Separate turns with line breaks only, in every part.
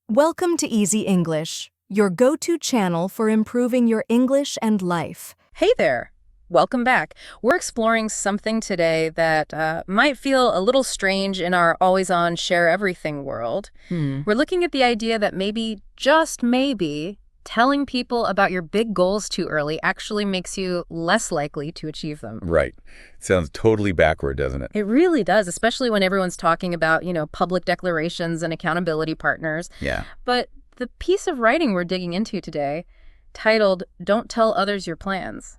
Welcome to Easy English, your go-to channel for improving your English and life.
Hey there! Welcome back. We're exploring something today that might feel a little strange in our always-on share everything world. We're looking at the idea that maybe, just maybe, telling people about your big goals too early actually makes you less likely to achieve them.
Right. Sounds totally backward, doesn't it?
It really does, especially when everyone's talking about, public declarations and accountability partners.
Yeah.
But the piece of writing we're digging into today, titled Don't Tell Others Your Plans,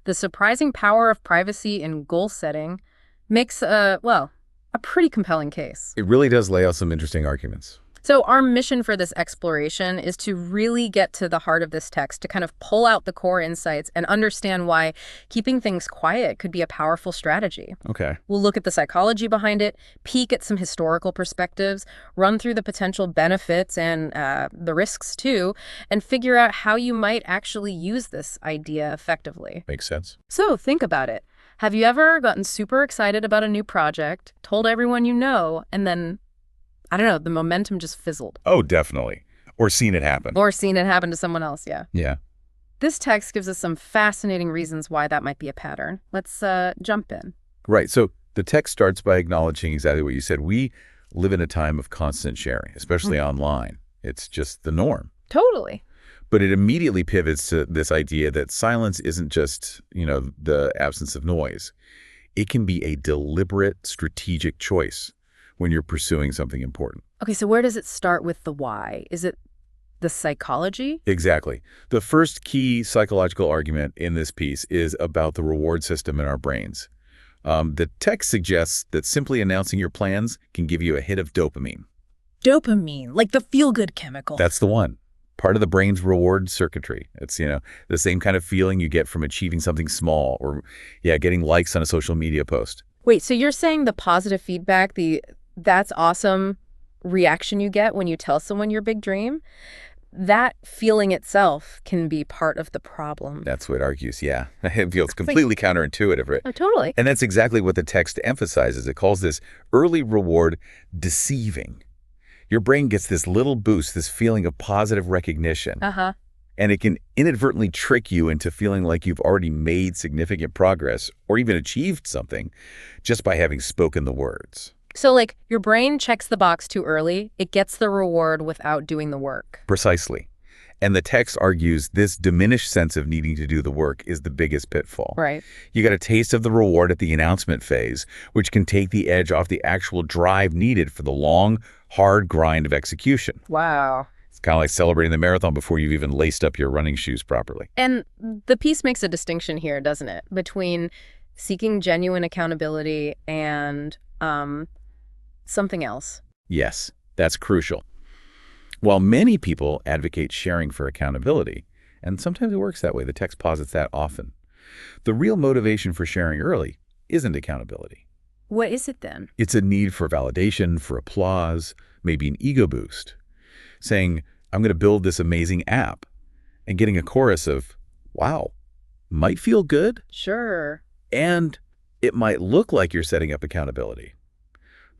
The Surprising Power of Privacy in Goal Setting, makes, a pretty compelling case.
It really does lay out some interesting arguments.
So our mission for this exploration is to really get to the heart of this text, to kind of pull out the core insights and understand why keeping things quiet could be a powerful strategy.
Okay.
We'll look at the psychology behind it, peek at some historical perspectives, run through the potential benefits and the risks too, and figure out how you might actually use this idea effectively.
Makes sense.
So think about it. Have you ever gotten super excited about a new project, told everyone you know, and then, I don't know, the momentum just fizzled?
Oh, definitely. Or seen it happen.
Or seen it happen to someone else, yeah.
Yeah.
This text gives us some fascinating reasons why that might be a pattern. Let's jump in.
Right. So the text starts by acknowledging exactly what you said. We live in a time of constant sharing, especially online. It's just the norm.
Totally.
But it immediately pivots to this idea that silence isn't just, the absence of noise. It can be a deliberate, strategic choice when you're pursuing something important.
Okay, so where does it start with the why? Is it the psychology?
Exactly. The first key psychological argument in this piece is about the reward system in our brains. The text suggests that simply announcing your plans can give you a hit of dopamine.
Dopamine, like the feel-good chemical.
That's the one. Part of the brain's reward circuitry. It's, the same kind of feeling you get from achieving something small or, getting likes on a social media post.
Wait, so you're saying the positive feedback, that's awesome reaction you get when you tell someone your big dream, that feeling itself can be part of the problem.
That's what it argues, yeah. It feels completely counterintuitive, right?
Oh, totally.
And that's exactly what the text emphasizes. It calls this early reward deceiving. Your brain gets this little boost, this feeling of positive recognition.
Uh-huh.
And it can inadvertently trick you into feeling like you've already made significant progress or even achieved something just by having spoken the words.
So, your brain checks the box too early, it gets the reward without doing the work.
Precisely. And the text argues this diminished sense of needing to do the work is the biggest pitfall.
Right.
You got a taste of the reward at the announcement phase, which can take the edge off the actual drive needed for the long, hard grind of execution.
Wow.
It's kind of like celebrating the marathon before you've even laced up your running shoes properly.
And the piece makes a distinction here, doesn't it, between seeking genuine accountability and something else.
Yes, that's crucial. While many people advocate sharing for accountability, and sometimes it works that way, the text posits that often, the real motivation for sharing early isn't accountability.
What is it then?
It's a need for validation, for applause, maybe an ego boost. Saying, I'm going to build this amazing app, and getting a chorus of, wow, might feel good.
Sure.
And it might look like you're setting up accountability.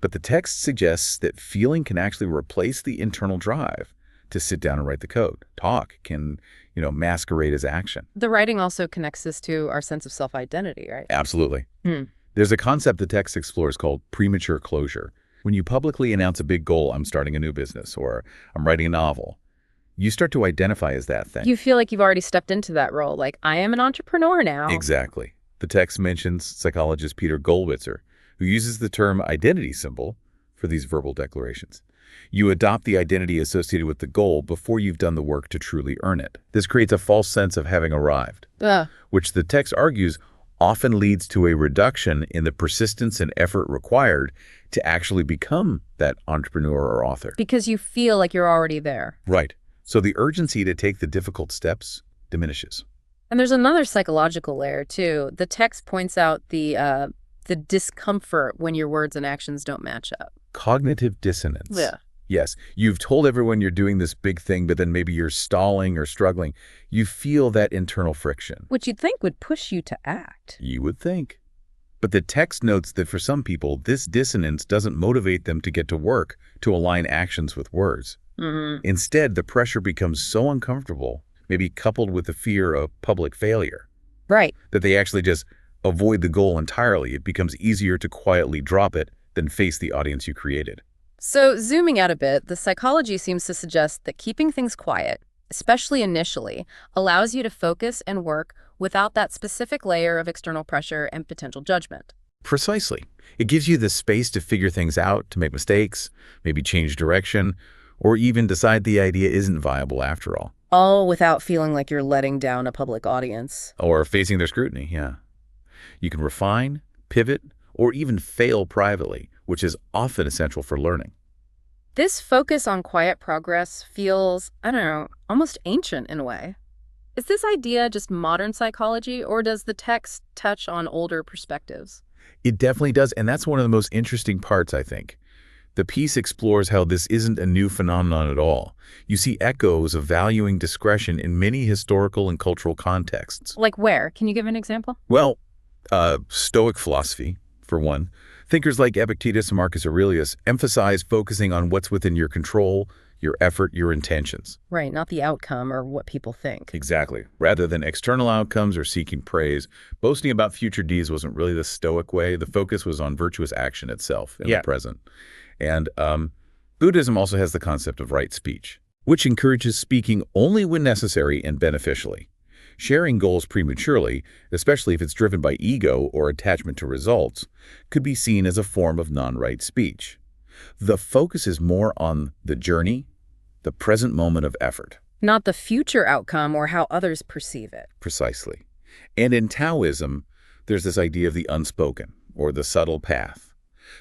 But the text suggests that feeling can actually replace the internal drive to sit down and write the code. Talk can, masquerade as action.
The writing also connects this to our sense of self-identity, right?
Absolutely. There's a concept the text explores called premature closure. When you publicly announce a big goal, I'm starting a new business, or I'm writing a novel, you start to identify as that thing.
You feel like you've already stepped into that role, like, I am an entrepreneur now.
Exactly. The text mentions psychologist Peter Gollwitzer, who uses the term identity symbol for these verbal declarations. You adopt the identity associated with the goal before you've done the work to truly earn it. This creates a false sense of having arrived, which the text argues often leads to a reduction in the persistence and effort required to actually become that entrepreneur or author.
Because you feel like you're already there.
Right. So the urgency to take the difficult steps diminishes.
And there's another psychological layer, too. The text points out the discomfort when your words and actions don't match up.
Cognitive dissonance.
Yeah.
Yes, you've told everyone you're doing this big thing, but then maybe you're stalling or struggling. You feel that internal friction.
Which you'd think would push you to act.
You would think. But the text notes that for some people, this dissonance doesn't motivate them to get to work to align actions with words. Instead, the pressure becomes so uncomfortable, maybe coupled with the fear of public failure,
Right.
that they actually just avoid the goal entirely. It becomes easier to quietly drop it than face the audience you created.
So zooming out a bit, the psychology seems to suggest that keeping things quiet, especially initially, allows you to focus and work without that specific layer of external pressure and potential judgment.
Precisely. It gives you the space to figure things out, to make mistakes, maybe change direction, or even decide the idea isn't viable after all.
All without feeling like you're letting down a public audience.
Or facing their scrutiny, yeah. You can refine, pivot, or even fail privately, which is often essential for learning.
This focus on quiet progress feels, I don't know, almost ancient in a way. Is this idea just modern psychology, or does the text touch on older perspectives?
It definitely does, and that's one of the most interesting parts, I think. The piece explores how this isn't a new phenomenon at all. You see echoes of valuing discretion in many historical and cultural contexts.
Like where? Can you give an example?
Well, Stoic philosophy, for one. Thinkers like Epictetus and Marcus Aurelius emphasize focusing on what's within your control, your effort, your intentions.
Right, not the outcome or what people think.
Exactly. Rather than external outcomes or seeking praise, boasting about future deeds wasn't really the Stoic way. The focus was on virtuous action itself in the present. And Buddhism also has the concept of right speech, which encourages speaking only when necessary and beneficially. Sharing goals prematurely, especially if it's driven by ego or attachment to results, could be seen as a form of non-right speech. The focus is more on the journey, the present moment of effort.
Not the future outcome or how others perceive it.
Precisely. And in Taoism, there's this idea of the unspoken, or the subtle path.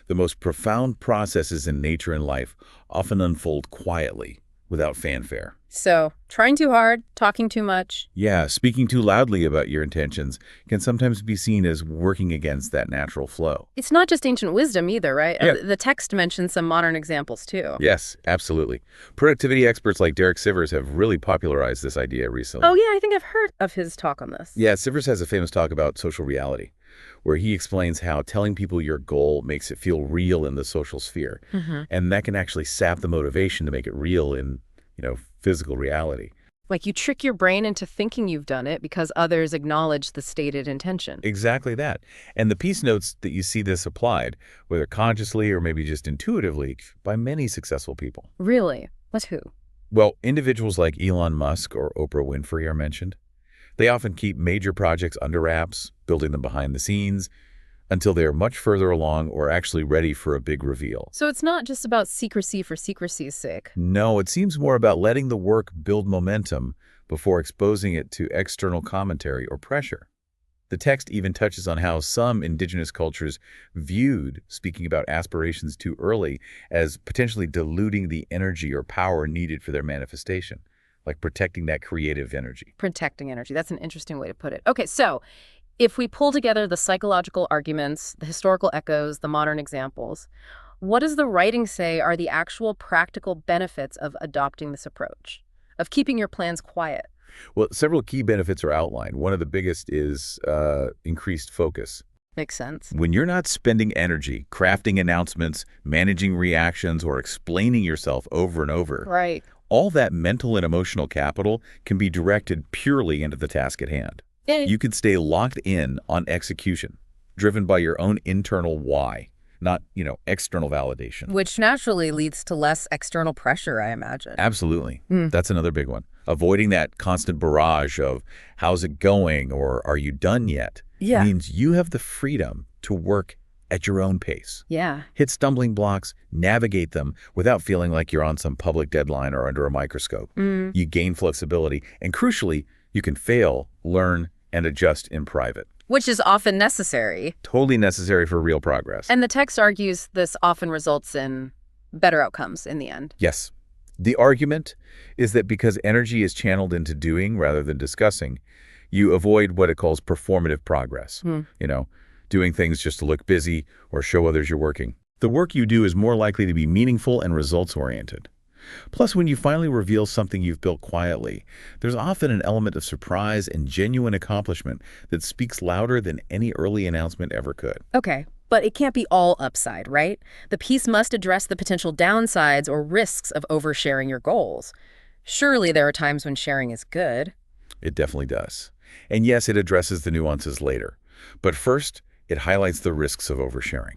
The most profound processes in nature and life often unfold quietly, without fanfare.
So, trying too hard, talking too much.
Yeah, speaking too loudly about your intentions can sometimes be seen as working against that natural flow.
It's not just ancient wisdom either, right?
Yeah.
The text mentions some modern examples too.
Yes, absolutely. Productivity experts like Derek Sivers have really popularized this idea recently.
Oh yeah, I think I've heard of his talk on this.
Yeah, Sivers has a famous talk about social reality, where he explains how telling people your goal makes it feel real in the social sphere. And that can actually sap the motivation to make it real in, physical reality.
Like you trick your brain into thinking you've done it because others acknowledge the stated intention.
Exactly that. And the piece notes that you see this applied, whether consciously or maybe just intuitively, by many successful people.
Really? But who?
Well, individuals like Elon Musk or Oprah Winfrey are mentioned. They often keep major projects under wraps, building them behind the scenes, until they are much further along or actually ready for a big reveal.
So it's not just about secrecy for secrecy's sake.
No, it seems more about letting the work build momentum before exposing it to external commentary or pressure. The text even touches on how some indigenous cultures viewed speaking about aspirations too early as potentially diluting the energy or power needed for their manifestation, like protecting that creative energy.
Protecting energy. That's an interesting way to put it. Okay, so if we pull together the psychological arguments, the historical echoes, the modern examples, what does the writing say are the actual practical benefits of adopting this approach, of keeping your plans quiet?
Well, several key benefits are outlined. One of the biggest is increased focus.
Makes sense.
When you're not spending energy crafting announcements, managing reactions, or explaining yourself over and over,
Right.
all that mental and emotional capital can be directed purely into the task at hand. You can stay locked in on execution, driven by your own internal why, not, external validation.
Which naturally leads to less external pressure, I imagine.
Absolutely. That's another big one. Avoiding that constant barrage of how's it going or are you done yet means you have the freedom to work at your own pace.
Yeah.
Hit stumbling blocks, navigate them without feeling like you're on some public deadline or under a microscope. You gain flexibility, and crucially, you can fail, learn, and adjust in private.
Which is often necessary.
Totally necessary for real progress.
And the text argues this often results in better outcomes in the end.
Yes. The argument is that because energy is channeled into doing rather than discussing, you avoid what it calls performative progress. Doing things just to look busy or show others you're working. The work you do is more likely to be meaningful and results-oriented. Plus, when you finally reveal something you've built quietly, there's often an element of surprise and genuine accomplishment that speaks louder than any early announcement ever could.
Okay, But it can't be all upside, right? The piece must address the potential downsides or risks of oversharing your goals. Surely there are times when sharing is good.
It definitely does. And yes, it addresses the nuances later. But first, it highlights the risks of oversharing.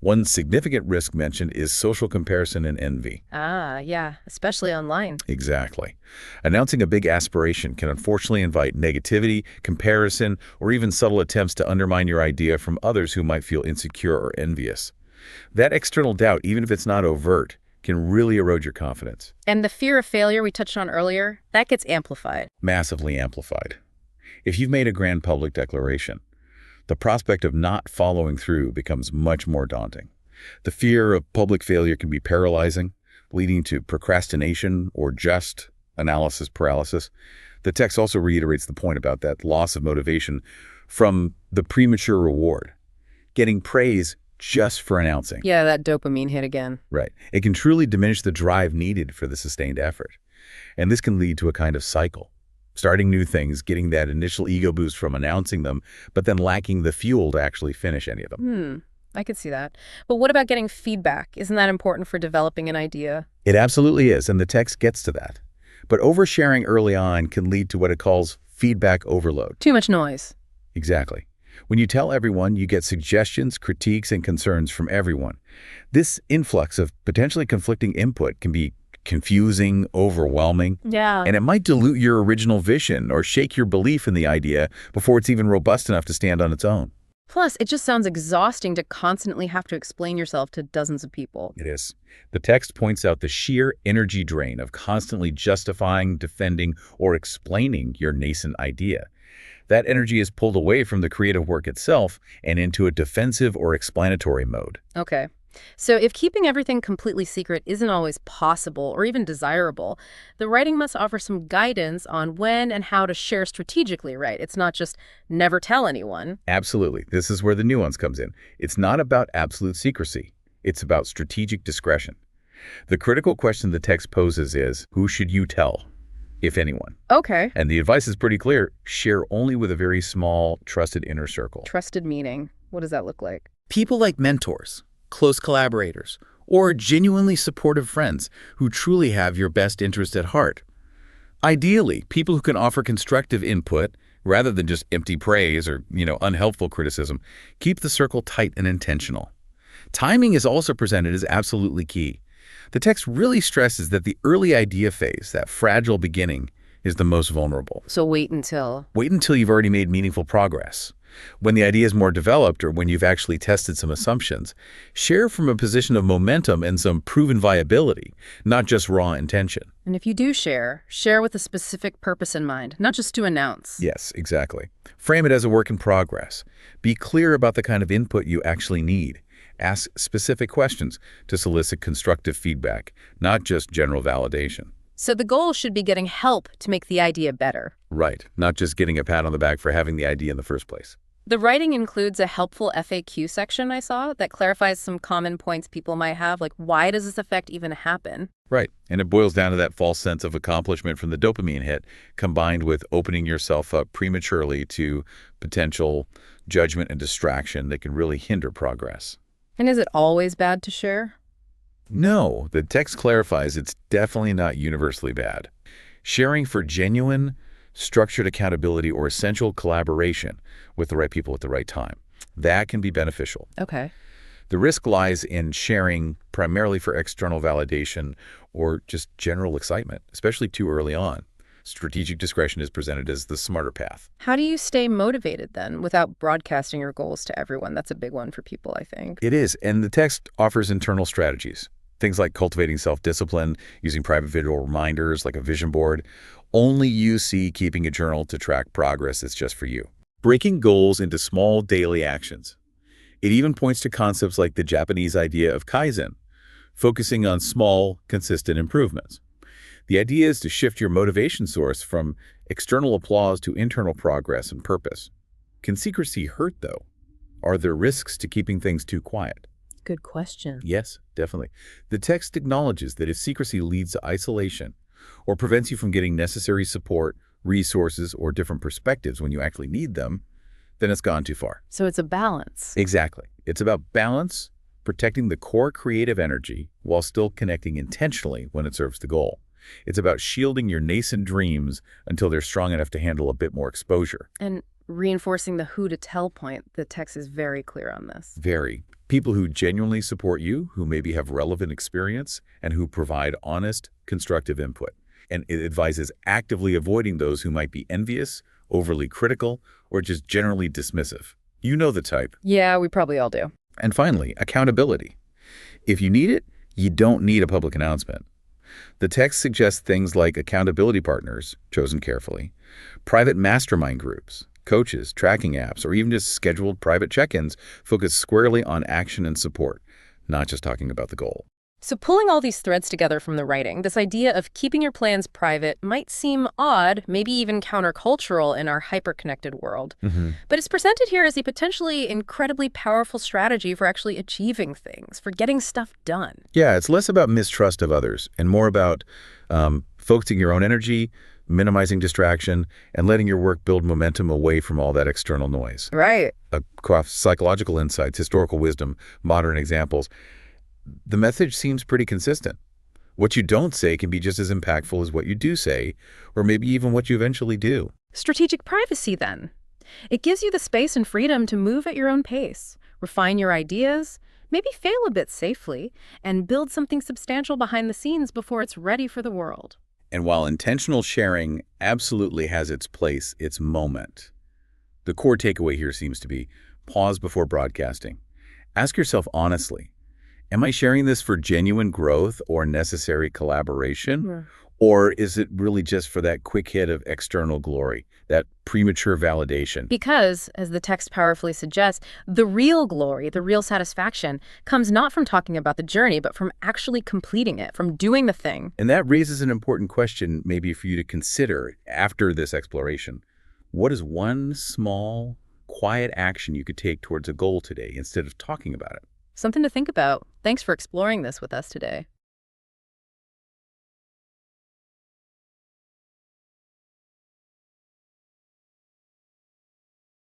One significant risk mentioned is social comparison and envy.
Ah, yeah, especially online.
Exactly. Announcing a big aspiration can unfortunately invite negativity, comparison, or even subtle attempts to undermine your idea from others who might feel insecure or envious. That external doubt, even if it's not overt, can really erode your confidence.
And the fear of failure we touched on earlier, that gets amplified.
Massively amplified. If you've made a grand public declaration, the prospect of not following through becomes much more daunting. The fear of public failure can be paralyzing, leading to procrastination or just analysis paralysis. The text also reiterates the point about that loss of motivation from the premature reward, getting praise just for announcing.
Yeah, that dopamine hit again.
Right. It can truly diminish the drive needed for the sustained effort. And this can lead to a kind of cycle. Starting new things, getting that initial ego boost from announcing them, but then lacking the fuel to actually finish any of them.
I could see that. But what about getting feedback? Isn't that important for developing an idea?
It absolutely is, and the text gets to that. But oversharing early on can lead to what it calls feedback overload.
Too much noise.
Exactly. When you tell everyone, you get suggestions, critiques, and concerns from everyone. This influx of potentially conflicting input can be confusing, overwhelming,
Yeah.
and it might dilute your original vision or shake your belief in the idea before it's even robust enough to stand on its own.
Plus, it just sounds exhausting to constantly have to explain yourself to dozens of people.
It is. The text points out the sheer energy drain of constantly justifying, defending, or explaining your nascent idea. That energy is pulled away from the creative work itself and into a defensive or explanatory mode.
Okay. So if keeping everything completely secret isn't always possible or even desirable, the writing must offer some guidance on when and how to share strategically, right? It's not just never tell anyone.
Absolutely. This is where the nuance comes in. It's not about absolute secrecy. It's about strategic discretion. The critical question the text poses is, who should you tell, if anyone?
Okay.
And the advice is pretty clear. Share only with a very small, trusted inner circle.
Trusted meaning. What does that look like?
People like mentors, close collaborators, or genuinely supportive friends who truly have your best interest at heart.
Ideally, people who can offer constructive input rather than just empty praise or, unhelpful criticism. Keep the circle tight and intentional. Timing is also presented as absolutely key. The text really stresses that the early idea phase, that fragile beginning, is the most vulnerable.
So wait until.
Wait until you've already made meaningful progress. When the idea is more developed or when you've actually tested some assumptions, share from a position of momentum and some proven viability, not just raw intention.
And if you do share, share with a specific purpose in mind, not just to announce.
Yes, exactly. Frame it as a work in progress. Be clear about the kind of input you actually need. Ask specific questions to solicit constructive feedback, not just general validation.
So the goal should be getting help to make the idea better.
Right, not just getting a pat on the back for having the idea in the first place.
The writing includes a helpful FAQ section I saw that clarifies some common points people might have, like why does this effect even happen?
Right, and it boils down to that false sense of accomplishment from the dopamine hit, combined with opening yourself up prematurely to potential judgment and distraction that can really hinder progress.
And is it always bad to share?
No, the text clarifies it's definitely not universally bad. Sharing for genuine, structured accountability or essential collaboration with the right people at the right time, that can be beneficial.
Okay.
The risk lies in sharing primarily for external validation or just general excitement, especially too early on. Strategic discretion is presented as the smarter path.
How do you stay motivated then without broadcasting your goals to everyone? That's a big one for people, I think.
It is, and the text offers internal strategies. Things like cultivating self-discipline, using private visual reminders like a vision board. Only you see keeping a journal to track progress that's just for you. Breaking goals into small daily actions. It even points to concepts like the Japanese idea of Kaizen, focusing on small, consistent improvements. The idea is to shift your motivation source from external applause to internal progress and purpose. Can secrecy hurt, though? Are there risks to keeping things too quiet?
Good question.
Yes, definitely. The text acknowledges that if secrecy leads to isolation or prevents you from getting necessary support, resources, or different perspectives when you actually need them,
then it's gone too far.
So it's a balance.
Exactly. It's about balance, protecting the core creative energy while still connecting intentionally when it serves the goal. It's about shielding your nascent dreams until they're strong enough to handle a bit more exposure.
And reinforcing the who to tell point, the text is very clear on this.
Very. People who genuinely support you, who maybe have relevant experience, and who provide honest, constructive input. And it advises actively avoiding those who might be envious, overly critical, or just generally dismissive. You know the type.
Yeah, we probably all do.
And finally, accountability. If you need it, you don't need a public announcement. The text suggests things like accountability partners, chosen carefully, private mastermind groups, coaches, tracking apps, or even just scheduled private check-ins focused squarely on action and support, not just talking about the goal.
So pulling all these threads together from the writing, this idea of keeping your plans private might seem odd, maybe even countercultural in our hyper-connected world. But it's presented here as a potentially incredibly powerful strategy for actually achieving things, for getting stuff done.
Yeah, it's less about mistrust of others and more about focusing your own energy, minimizing distraction, and letting your work build momentum away from all that external noise.
Right.
Across psychological insights, historical wisdom, modern examples, the message seems pretty consistent. What you don't say can be just as impactful as what you do say, or maybe even what you eventually do.
Strategic privacy, then. It gives you the space and freedom to move at your own pace, refine your ideas, maybe fail a bit safely, and build something substantial behind the scenes before it's ready for the world.
And while intentional sharing absolutely has its place, its moment, the core takeaway here seems to be pause before broadcasting. Ask yourself honestly, am I sharing this for genuine growth or necessary collaboration? Or is it really just for that quick hit of external glory, that premature validation?
Because, as the text powerfully suggests, the real glory, the real satisfaction, comes not from talking about the journey, but from actually completing it, from doing the thing.
And that raises an important question maybe for you to consider after this exploration. What is one small, quiet action you could take towards a goal today instead of talking about it?
Something to think about. Thanks for exploring this with us today.